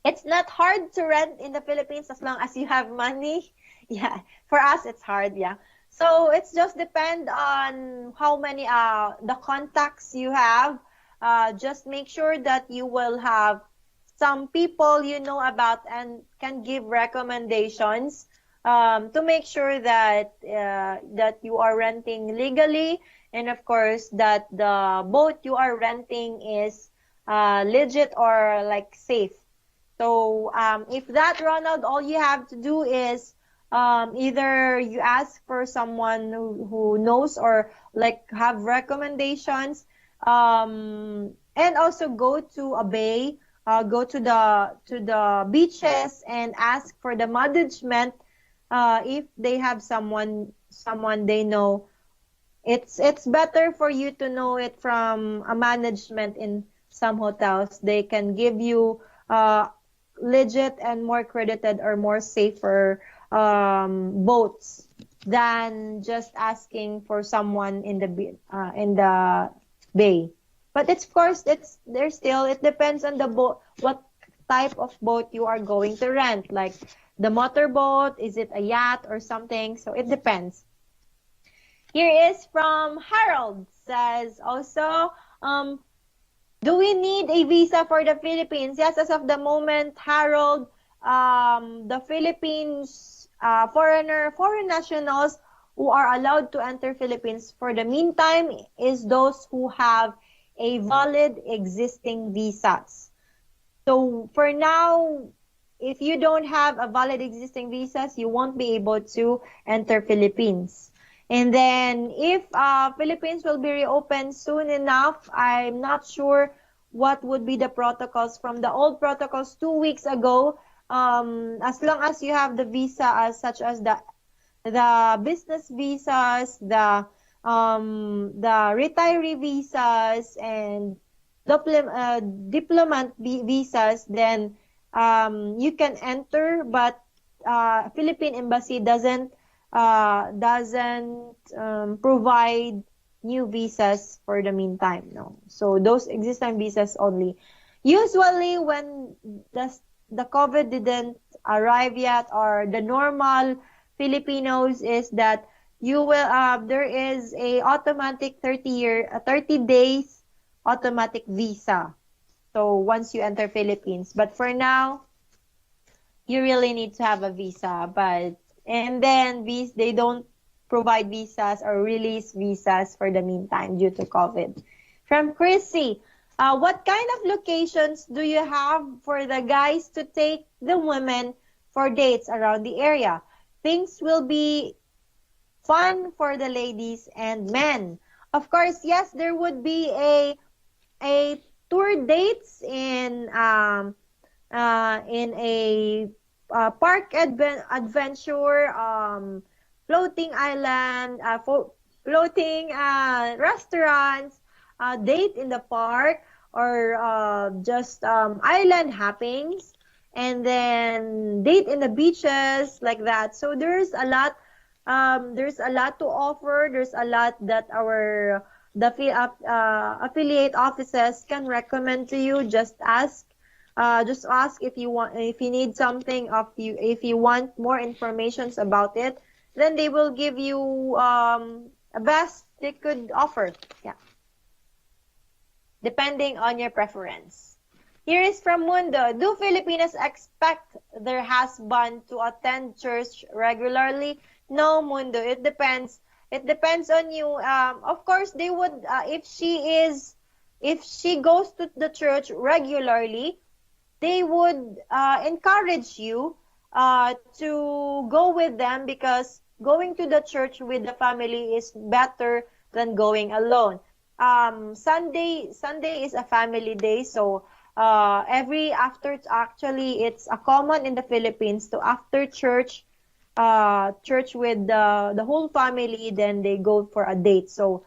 It's not hard to rent in the Philippines as long as you have money. Yeah, for us, it's hard, yeah. So it's just depend on how many, the contacts you have. Just make sure that you will have some people you know about and can give recommendations to make sure that you are renting legally. And of course, that the boat you are renting is legit or like safe. So if that, Ronald, all you have to do is either you ask for someone who knows or like have recommendations, and also go to a bay, go to the beaches and ask for the management if they have someone they know. It's better for you to know it from a management in some hotels. They can give you legit and more credited or more safer boats than just asking for someone in the bay. But it's, of course, it depends on the boat, what type of boat you are going to rent. Like the motorboat, is it a yacht or something? So it depends. Here is from Harold, says also, do we need a visa for the Philippines? Yes, as of the moment, Harold, the Philippines, foreign nationals who are allowed to enter Philippines for the meantime is those who have a valid existing visas. So for now, if you don't have a valid existing visas, you won't be able to enter Philippines. And then if Philippines will be reopened soon enough, I'm not sure what would be the protocols from the old protocols 2 weeks ago. As long as you have the visa, such as the business visas, the retiree visas, and diplomat visas, then you can enter, but Philippine Embassy doesn't provide new visas for the meantime. No, so those existing visas only. Usually, when the COVID didn't arrive yet, or the normal Filipinos is that you will there is a automatic 30 days automatic visa. So once you enter Philippines, but for now, you really need to have a visa. And then they don't provide visas or release visas for the meantime due to COVID. From Chrissy, what kind of locations do you have for the guys to take the women for dates around the area? Things will be fun for the ladies and men. Of course, yes, there would be a tour dates in a park adventure, floating island, floating restaurants, date in the park, or just island hoppings, and then date in the beaches, like that. So there's a lot to offer. There's a lot that affiliate offices can recommend to you. Just ask if you need something, if you want more information about it, then they will give you a best they could offer. Yeah, depending on your preference. Here is from Mundo. Do Filipinos expect their husband to attend church regularly? No, Mundo. It depends. It depends on you. Of course, they would, if she goes to the church regularly, they would encourage you to go with them, because going to the church with the family is better than going alone. Sunday is a family day, so it's a common in the Philippines to after church with the whole family, then they go for a date. So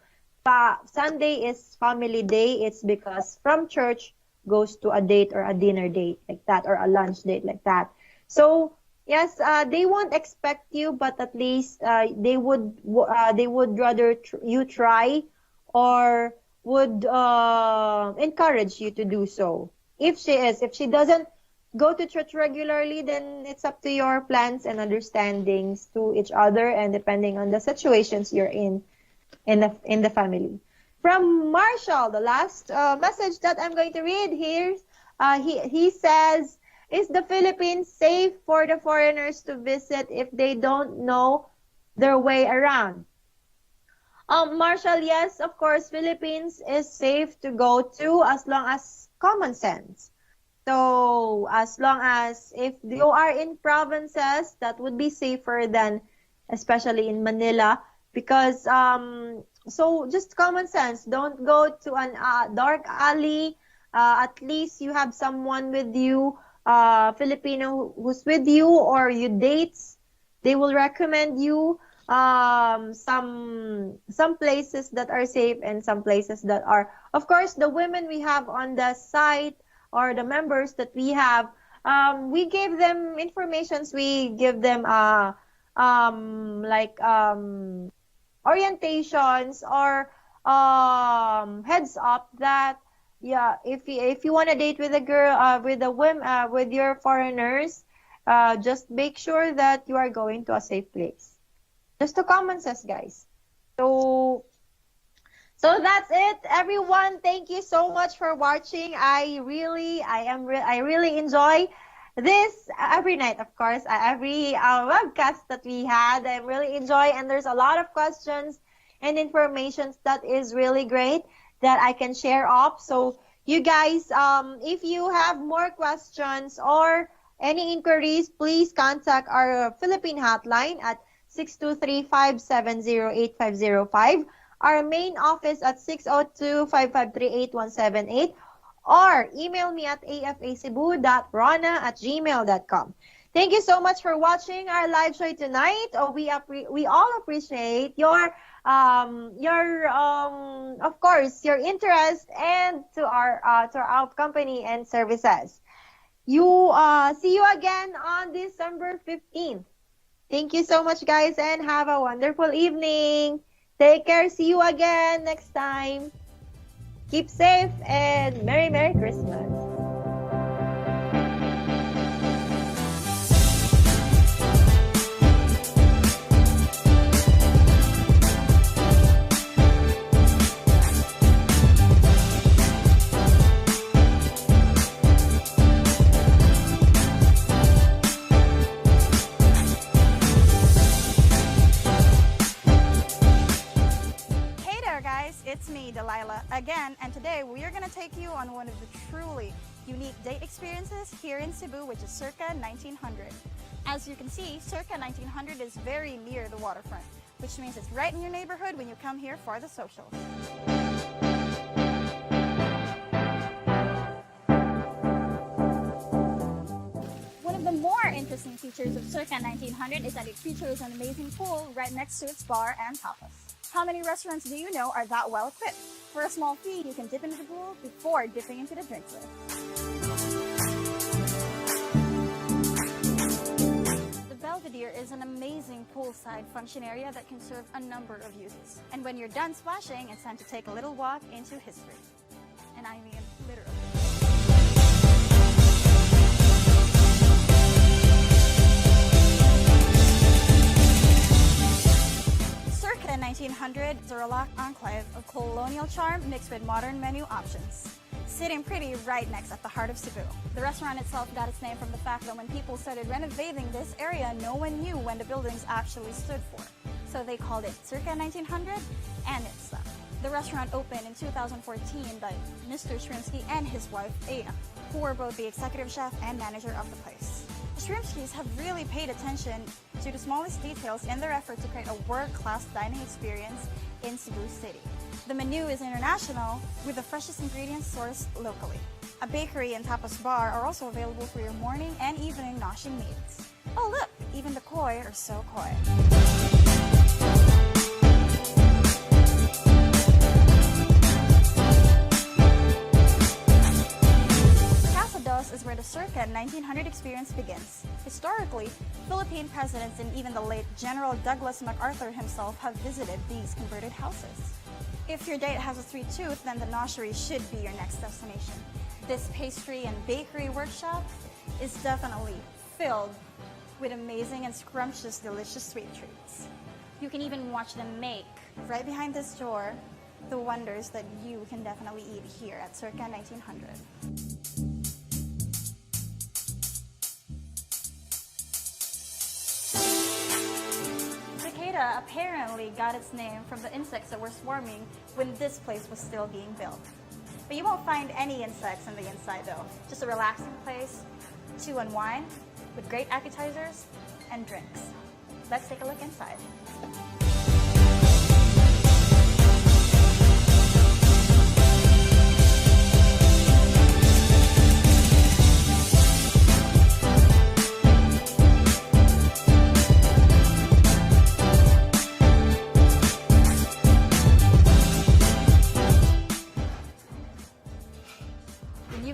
Sunday is family day. It's because from church goes to a date or a dinner date like that, or a lunch date like that. So yes, they won't expect you, but at least they would rather you try, or would encourage you to do so. If she doesn't go to church regularly, then it's up to your plans and understandings to each other, and depending on the situations you're in the family. From Marshall, the last message that I'm going to read here, he says, is the Philippines safe for the foreigners to visit if they don't know their way around? Marshall, yes, of course, Philippines is safe to go to as long as common sense. So as long as if you are in provinces, that would be safer than, especially in Manila, because so just common sense. Don't go to a dark alley. At least you have someone with you, Filipino who's with you, or you dates. They will recommend you some places that are safe and some places that are. Of course, the women we have on the site, or the members that we have, we gave them informations. We give them orientations, or heads up that, yeah, if you want to date with a girl, with a women, with your foreigners, just make sure that you are going to a safe place. Just a common sense, guys. So that's it, everyone. Thank you so much for watching. I really enjoy this every night, of course, every webcast that we had. I really enjoy, and there's a lot of questions and information that is really great. that I can share up. So you guys, if you have more questions or any inquiries, please contact our Philippine hotline at 623-570-8505, our main office at 602-553-8178, or email me at afacebu.rona@gmail.com. Thank you so much for watching our live show tonight. We all appreciate your of course your interest and to our company and services. You see you again on December 15th. Thank you so much, guys, and have a wonderful evening. Take care. See you again next time. Keep safe and Merry Christmas. It's me, Delilah, again, and today we are going to take you on one of the truly unique date experiences here in Cebu, which is circa 1900. As you can see, circa 1900 is very near the waterfront, which means it's right in your neighborhood when you come here for the socials. One of the more interesting features of circa 1900 is that it features an amazing pool right next to its bar and tapas. How many restaurants do you know are that well equipped? For a small fee, you can dip into the pool before dipping into the drinks list. The Belvedere is an amazing poolside function area that can serve a number of uses. And when you're done splashing, it's time to take a little walk into history. And I mean literally. Circa 1900 is a relaxed enclave of colonial charm mixed with modern menu options. Sitting pretty right next at the heart of Cebu. The restaurant itself got its name from the fact that when people started renovating this area, no one knew when the buildings actually stood for. So they called it Circa 1900, and it stuck. The restaurant opened in 2014 by Mr. Shrimsky and his wife, Aya, who were both the executive chef and manager of the place. The Shrimskys have really paid attention to the smallest details in their effort to create a world-class dining experience in Cebu City. The menu is international with the freshest ingredients sourced locally. A bakery and tapas bar are also available for your morning and evening noshing needs. Oh look, even the koi are so koi. Is where the circa 1900 experience begins. Historically, Philippine presidents and even the late General Douglas MacArthur himself have visited these converted houses. If your date has a sweet tooth, then the noshery should be your next destination. This pastry and bakery workshop is definitely filled with amazing and scrumptious, delicious sweet treats. You can even watch them make, right behind this door, the wonders that you can definitely eat here at circa 1900. Apparently got its name from the insects that were swarming when this place was still being built. But you won't find any insects on the inside though. Just a relaxing place to unwind with great appetizers and drinks. Let's take a look inside.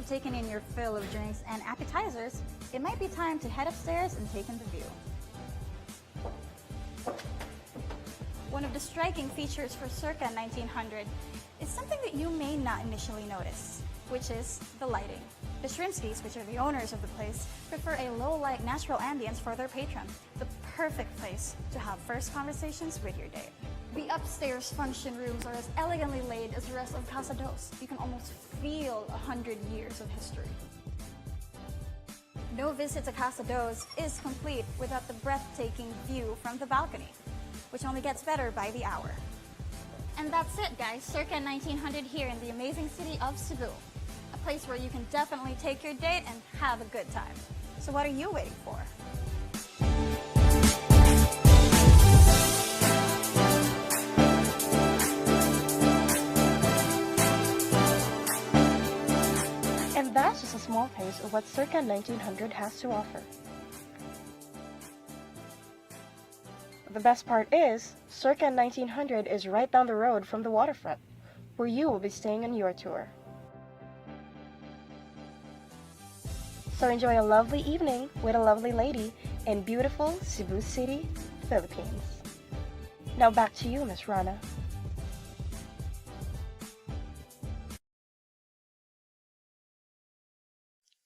Taken in your fill of drinks and appetizers, it might be time to head upstairs and take in the view. One of the striking features for circa 1900 is something that you may not initially notice, which is the lighting. The Shrimskys, which are the owners of the place, prefer a low-light natural ambience for their patron, the perfect place to have first conversations with your date. The upstairs function rooms are as elegantly laid as the rest of Casa Dos. You can almost feel 100 years of history. No visit to Casa Dos is complete without the breathtaking view from the balcony, which only gets better by the hour. And that's it, guys. Circa 1900 here in the amazing city of Cebu. A place where you can definitely take your date and have a good time. So what are you waiting for? And that's just a small taste of what Circa 1900 has to offer. The best part is, Circa 1900 is right down the road from the waterfront, where you will be staying on your tour. So enjoy a lovely evening with a lovely lady in beautiful Cebu City, Philippines. Now back to you, Miss Rana.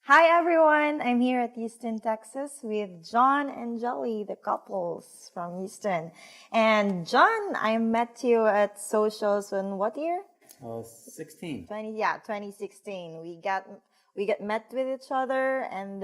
Hi everyone, I'm here at Houston, Texas with John and Jelly, the couples from Houston. And John, I met you at socials in what year? 16. 2016. We got met with each other, and